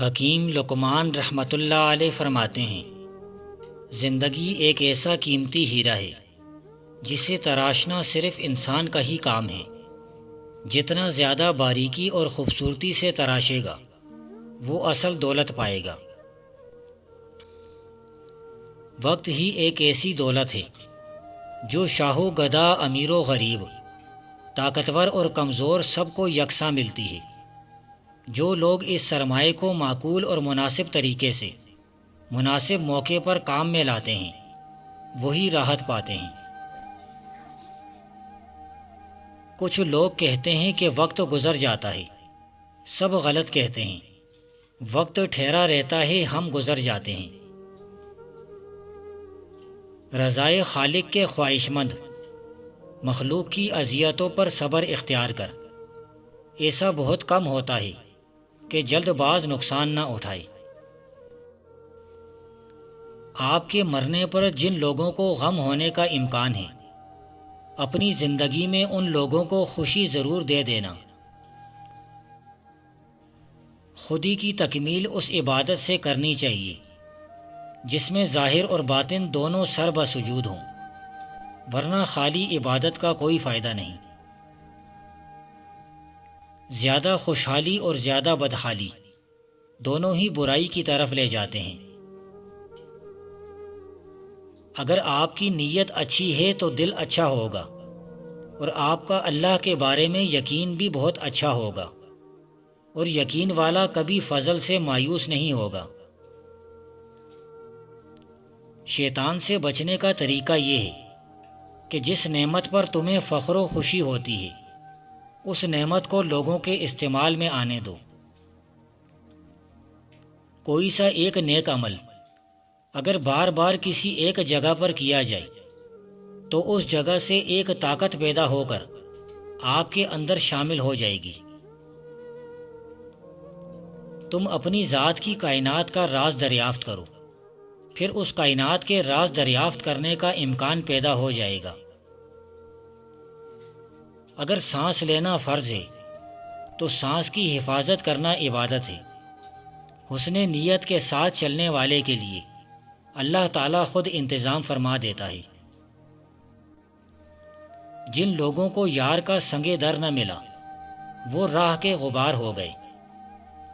حکیم لقمان رحمۃ اللہ علیہ فرماتے ہیں، زندگی ایک ایسا قیمتی ہیرا ہے جسے تراشنا صرف انسان کا ہی کام ہے۔ جتنا زیادہ باریکی اور خوبصورتی سے تراشے گا وہ اصل دولت پائے گا۔ وقت ہی ایک ایسی دولت ہے جو شاہ و گدا، امیر و غریب، طاقتور اور کمزور سب کو یکساں ملتی ہے۔ جو لوگ اس سرمائے کو معقول اور مناسب طریقے سے مناسب موقع پر کام میں لاتے ہیں وہی راحت پاتے ہیں۔ کچھ لوگ کہتے ہیں کہ وقت گزر جاتا ہے، سب غلط کہتے ہیں۔ وقت ٹھہرا رہتا ہے، ہم گزر جاتے ہیں۔ رضائے خالق کے خواہش مند، مخلوق کی اذیتوں پر صبر اختیار کر۔ ایسا بہت کم ہوتا ہے کہ جلد باز نقصان نہ اٹھائے۔ آپ کے مرنے پر جن لوگوں کو غم ہونے کا امکان ہے، اپنی زندگی میں ان لوگوں کو خوشی ضرور دے دینا۔ خودی کی تکمیل اس عبادت سے کرنی چاہیے جس میں ظاہر اور باطن دونوں سر بسجود ہوں، ورنہ خالی عبادت کا کوئی فائدہ نہیں۔ زیادہ خوشحالی اور زیادہ بدحالی دونوں ہی برائی کی طرف لے جاتے ہیں۔ اگر آپ کی نیت اچھی ہے تو دل اچھا ہوگا، اور آپ کا اللہ کے بارے میں یقین بھی بہت اچھا ہوگا، اور یقین والا کبھی فضل سے مایوس نہیں ہوگا۔ شیطان سے بچنے کا طریقہ یہ ہے کہ جس نعمت پر تمہیں فخر و خوشی ہوتی ہے اس نعمت کو لوگوں کے استعمال میں آنے دو۔ کوئی سا ایک نیک عمل اگر بار بار کسی ایک جگہ پر کیا جائے تو اس جگہ سے ایک طاقت پیدا ہو کر آپ کے اندر شامل ہو جائے گی۔ تم اپنی ذات کی کائنات کا راز دریافت کرو، پھر اس کائنات کے راز دریافت کرنے کا امکان پیدا ہو جائے گا۔ اگر سانس لینا فرض ہے تو سانس کی حفاظت کرنا عبادت ہے۔ حسن نیت کے ساتھ چلنے والے کے لیے اللہ تعالیٰ خود انتظام فرما دیتا ہے۔ جن لوگوں کو یار کا سنگ در نہ ملا وہ راہ کے غبار ہو گئے،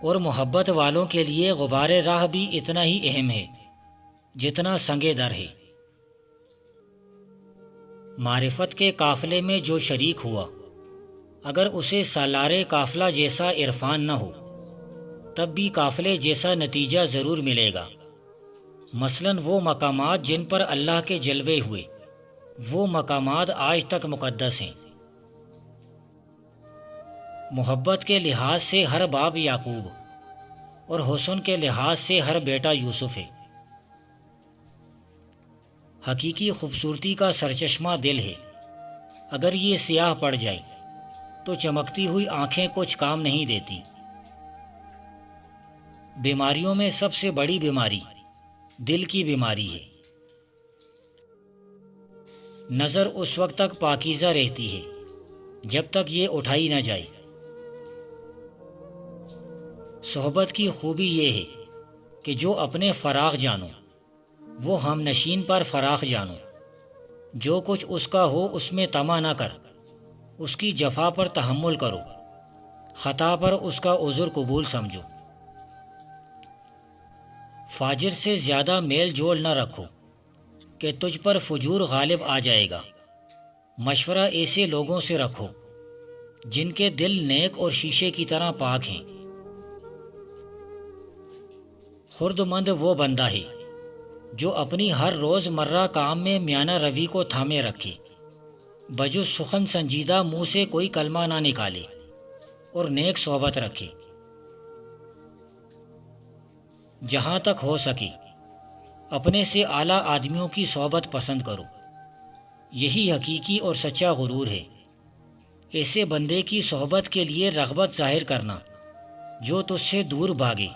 اور محبت والوں کے لیے غبار راہ بھی اتنا ہی اہم ہے جتنا سنگ در ہے۔ معرفت کے قافلے میں جو شریک ہوا اگر اسے سالار قافلہ جیسا عرفان نہ ہو تب بھی قافلے جیسا نتیجہ ضرور ملے گا۔ مثلاً وہ مقامات جن پر اللہ کے جلوے ہوئے وہ مقامات آج تک مقدس ہیں۔ محبت کے لحاظ سے ہر باپ یعقوب اور حسن کے لحاظ سے ہر بیٹا یوسف ہے۔ حقیقی خوبصورتی کا سرچشمہ دل ہے، اگر یہ سیاہ پڑ جائے تو چمکتی ہوئی آنکھیں کچھ کام نہیں دیتی۔ بیماریوں میں سب سے بڑی بیماری دل کی بیماری ہے۔ نظر اس وقت تک پاکیزہ رہتی ہے جب تک یہ اٹھائی نہ جائے۔ صحبت کی خوبی یہ ہے کہ جو اپنے فراغ جانو وہ ہم نشین پر فراخ جانو۔ جو کچھ اس کا ہو اس میں طمع نہ کر، اس کی جفا پر تحمل کرو، خطا پر اس کا عذر قبول سمجھو۔ فاجر سے زیادہ میل جول نہ رکھو کہ تجھ پر فجور غالب آ جائے گا۔ مشورہ ایسے لوگوں سے رکھو جن کے دل نیک اور شیشے کی طرح پاک ہیں۔ خرد مند وہ بندہ ہے جو اپنی ہر روز مرہ کام میں میانہ روی کو تھامے رکھے، بجز سخن سنجیدہ منہ سے کوئی کلمہ نہ نکالے، اور نیک صحبت رکھے۔ جہاں تک ہو سکے اپنے سے اعلیٰ آدمیوں کی صحبت پسند کرو، یہی حقیقی اور سچا غرور ہے۔ ایسے بندے کی صحبت کے لیے رغبت ظاہر کرنا جو تجھ سے دور بھاگے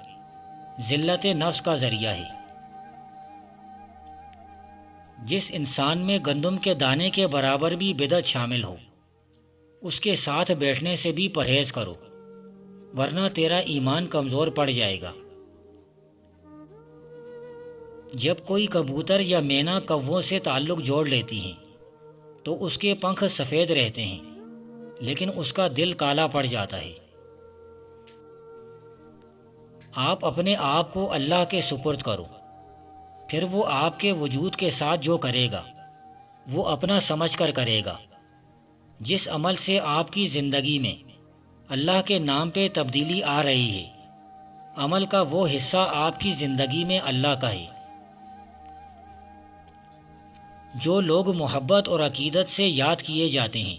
ذلت نفس کا ذریعہ ہے۔ جس انسان میں گندم کے دانے کے برابر بھی بدعت شامل ہو اس کے ساتھ بیٹھنے سے بھی پرہیز کرو، ورنہ تیرا ایمان کمزور پڑ جائے گا۔ جب کوئی کبوتر یا مینا کووں سے تعلق جوڑ لیتی ہیں تو اس کے پنکھ سفید رہتے ہیں لیکن اس کا دل کالا پڑ جاتا ہے۔ آپ اپنے آپ کو اللہ کے سپرد کرو، پھر وہ آپ کے وجود کے ساتھ جو کرے گا وہ اپنا سمجھ کر کرے گا۔ جس عمل سے آپ کی زندگی میں اللہ کے نام پہ تبدیلی آ رہی ہے، عمل کا وہ حصہ آپ کی زندگی میں اللہ کا ہے۔ جو لوگ محبت اور عقیدت سے یاد کیے جاتے ہیں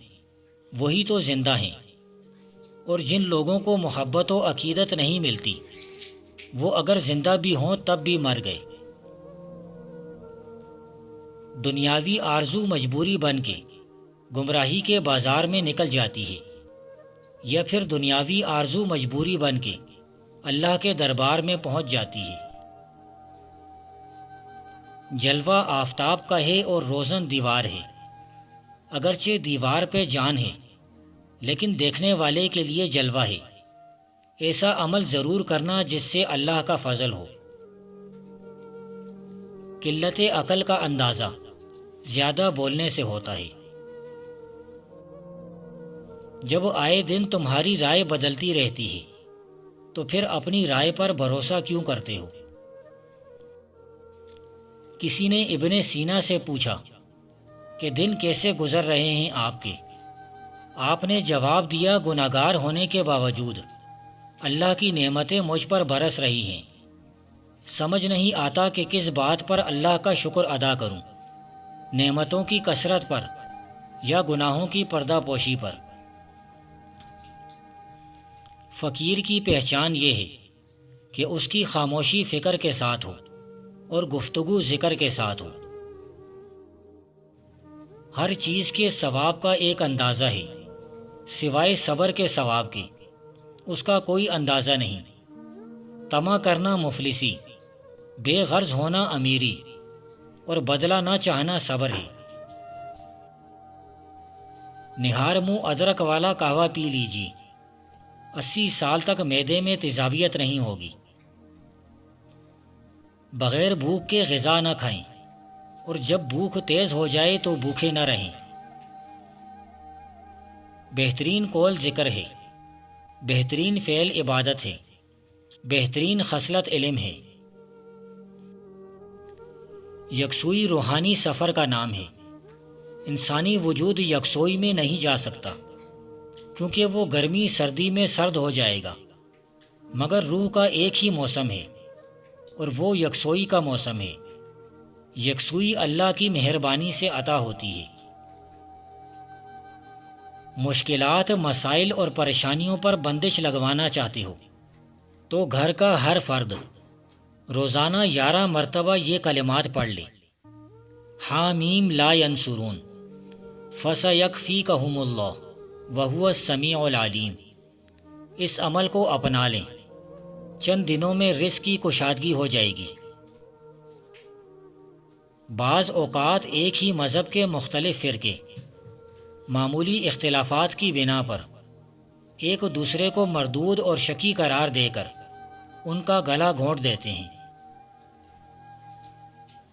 وہی تو زندہ ہیں، اور جن لوگوں کو محبت و عقیدت نہیں ملتی وہ اگر زندہ بھی ہوں تب بھی مر گئے۔ دنیاوی آرزو مجبوری بن کے گمراہی کے بازار میں نکل جاتی ہے، یا پھر دنیاوی آرزو مجبوری بن کے اللہ کے دربار میں پہنچ جاتی ہے۔ جلوہ آفتاب کا ہے اور روزن دیوار ہے، اگرچہ دیوار پہ جان ہے لیکن دیکھنے والے کے لیے جلوہ ہے۔ ایسا عمل ضرور کرنا جس سے اللہ کا فضل ہو۔ قلت عقل کا اندازہ زیادہ بولنے سے ہوتا ہے۔ جب آئے دن تمہاری رائے بدلتی رہتی ہے تو پھر اپنی رائے پر بھروسہ کیوں کرتے ہو؟ کسی نے ابن سینا سے پوچھا کہ دن کیسے گزر رہے ہیں آپ کے؟ آپ نے جواب دیا، گناہگار ہونے کے باوجود اللہ کی نعمتیں مجھ پر برس رہی ہیں، سمجھ نہیں آتا کہ کس بات پر اللہ کا شکر ادا کروں، نعمتوں کی کثرت پر یا گناہوں کی پردہ پوشی پر۔ فقیر کی پہچان یہ ہے کہ اس کی خاموشی فکر کے ساتھ ہو اور گفتگو ذکر کے ساتھ ہو۔ ہر چیز کے ثواب کا ایک اندازہ ہے، سوائے صبر کے ثواب کے اس کا کوئی اندازہ نہیں۔ طمع کرنا مفلسی، بے غرض ہونا امیری، اور بدلہ نہ چاہنا صبر ہے۔ نہار منہ ادرک والا قہوہ پی لیجیے، 80 سال تک معدے میں تیزابیت نہیں ہوگی۔ بغیر بھوک کے غذا نہ کھائیں، اور جب بھوک تیز ہو جائے تو بھوکے نہ رہیں۔ بہترین قول ذکر ہے، بہترین فعل عبادت ہے، بہترین خصلت علم ہے۔ یکسوئی روحانی سفر کا نام ہے۔ انسانی وجود یکسوئی میں نہیں جا سکتا کیونکہ وہ گرمی سردی میں سرد ہو جائے گا، مگر روح کا ایک ہی موسم ہے اور وہ یکسوئی کا موسم ہے۔ یکسوئی اللہ کی مہربانی سے عطا ہوتی ہے۔ مشکلات، مسائل اور پریشانیوں پر بندش لگوانا چاہتے ہو تو گھر کا ہر فرد روزانہ 11 مرتبہ یہ کلمات پڑھ لے، حامیم لا ینصرون فسیکفیکہم اللہ وہو السمیع العلیم۔ اس عمل کو اپنا لیں، چند دنوں میں رزق کی کشادگی ہو جائے گی۔ بعض اوقات ایک ہی مذہب کے مختلف فرقے معمولی اختلافات کی بنا پر ایک دوسرے کو مردود اور شکی قرار دے کر ان کا گلا گھونٹ دیتے ہیں۔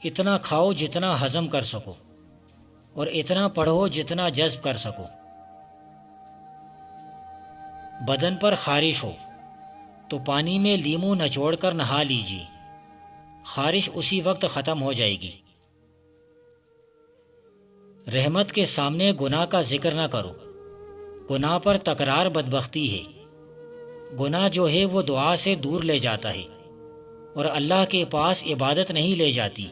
اتنا کھاؤ جتنا ہضم کر سکو، اور اتنا پڑھو جتنا جذب کر سکو۔ بدن پر خارش ہو تو پانی میں لیمو نچوڑ کر نہا لیجیے، خارش اسی وقت ختم ہو جائے گی۔ رحمت کے سامنے گناہ کا ذکر نہ کرو، گناہ پر تکرار بدبختی ہے۔ گناہ جو ہے وہ دعا سے دور لے جاتا ہے، اور اللہ کے پاس عبادت نہیں لے جاتی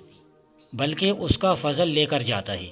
بلکہ اس کا فضل لے کر جاتا ہے۔